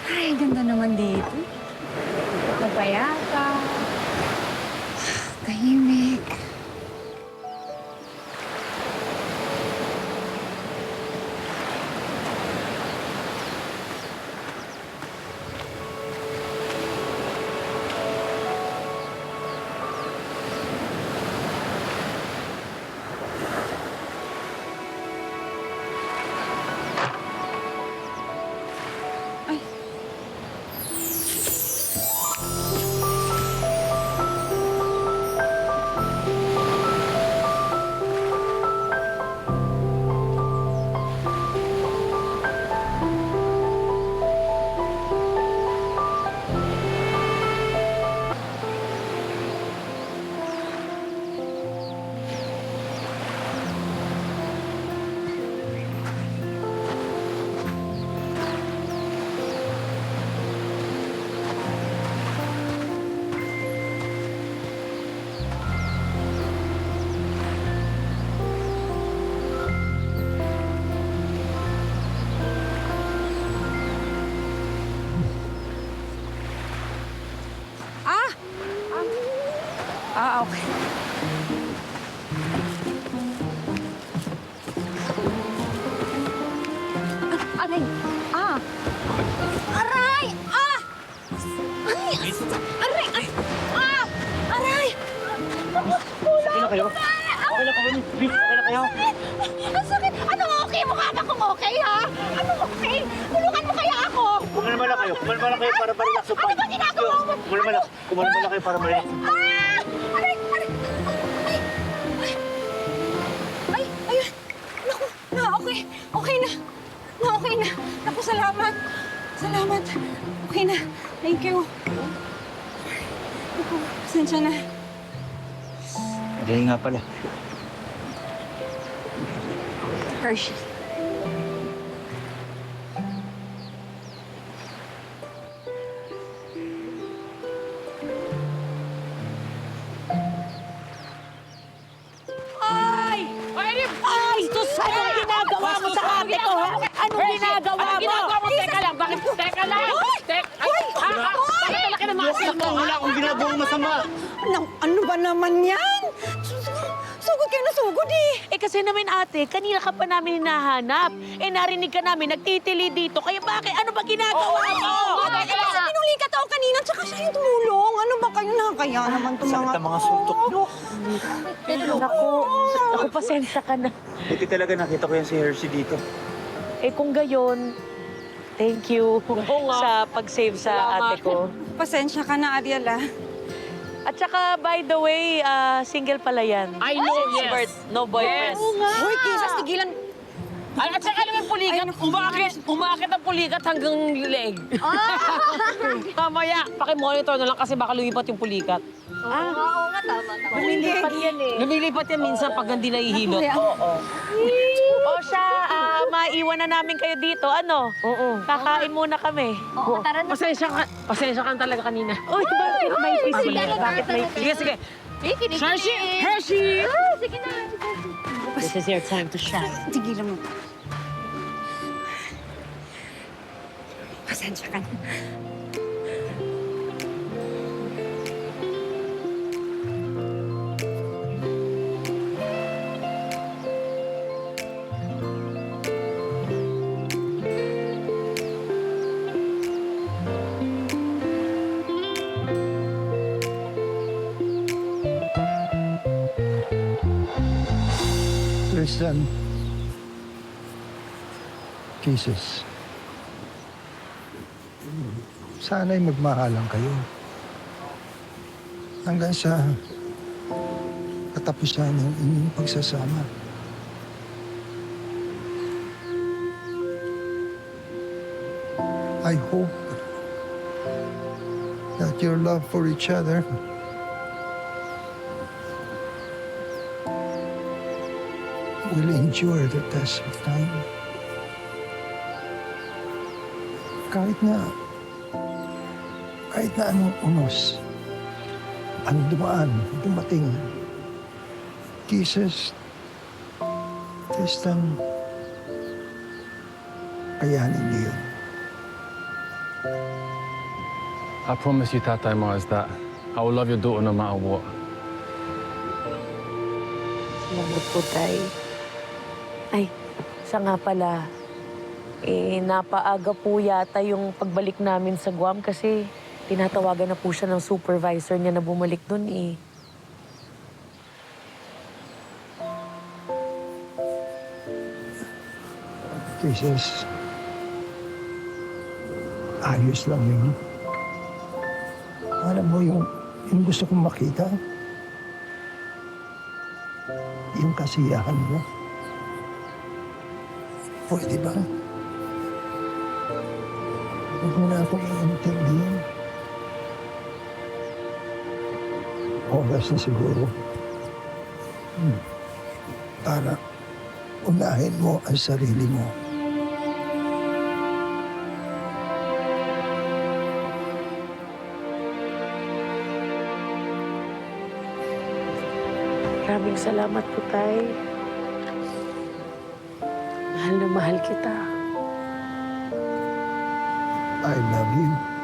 Ay, ganda naman dito. Napayaka. Tahimik. Ay. Ah! Okay. Aray! Aray! Ay! Aray! Aray! Okay na kayo? Okay na kayo? Please, okay na kayo? Ang sakit! Anong okay? Mukha ba kung okay, ha? Anong okay? Tulungan mo kaya ako! Kumalma lang kayo. Kumalma lang kayo para ma-relax yung Ano ba ginagawa mo? Kumalma lang. Kumalma lang kayo para ma-relax. Aray! Aray! Ay! Ayun! Naku! Okay! Okay na! Okay na! Naku, salamat! Salamat! Okay na! Thank you! Naku, pasensya na. Hindi nga pala. Hershey. Ay! Ay! Sus! Anong ginagawa mo sa ate ko, ha? Anong ginagawa mo? Teka lang, bakit? Teka lang! Bakit laki ng muscle mo? Wala akong ginagawang masama. Ano ba naman yan? Sugod kayo na sugod eh. Eh kasi naman ate, kanina ka pa namin hinahanap. Eh narinig ka namin, nagtitili dito. Kaya bakit? Ano ba ginagawa mo? Teka lang! Pinuli ka tao kanina, tsaka siya yung tumulong. Ano ba kayo nakakaya naman itong Sakit ang mga suntok nyo. Naku, pasensya ka na. Buti talaga nakita ko yan si Hershey dito. Eh kung gayon, thank you sa pag-save sa ate ko. Pasensya ka na, Ariel, ah. At saka, by the way, single pala yan. I know, yes. No boyfriend. Yes. Hoy, kisas, tigilan. At saka naman pulikat, umakit ang pulikat hanggang leg. Mamaya, pakimonitor na lang kasi baka lumipat yung pulikat. Oo nga, tama. Lumilipat yan eh. Lumilipat yan minsan pag hindi nahihilot. O siya, maiwan na namin kayo dito. Ano? Oo. Kakain muna kami. Oo, tara na. Pasensya ka talaga kanina. Uy, bakit may sige, Bakit may Sige, sige. Hershey! Hershey! Sige na. This is your time to shine. Tigilan mo. Pasensya ka na. Tristan, Kisses, sana'y magmahalan kayo hanggang sa katapusan ng inyong pagsasama. I hope that your love for each other will endure the test of time. Kahit na anong unos ang dumating, Kisses, Tristan, kayanin niyo yun. I promise you, Tatay Mars, that I will love your daughter no matter what. Salamat po, Tay. Ay, siya nga pala. Napaaga po yata yung pagbalik namin sa Guam kasi tinatawagan na po siya ng supervisor niya na bumalik dun eh. Jesus, ayos lang yun. Alam mo, yung gusto kong makita, yung kasiyahan mo. Pwede ba? Huwag mo na akong iintindihin. Oras na siguro. Para unahin mo ang sarili mo. Maraming salamat po, Tay. Mahal na mahal kita. I love you.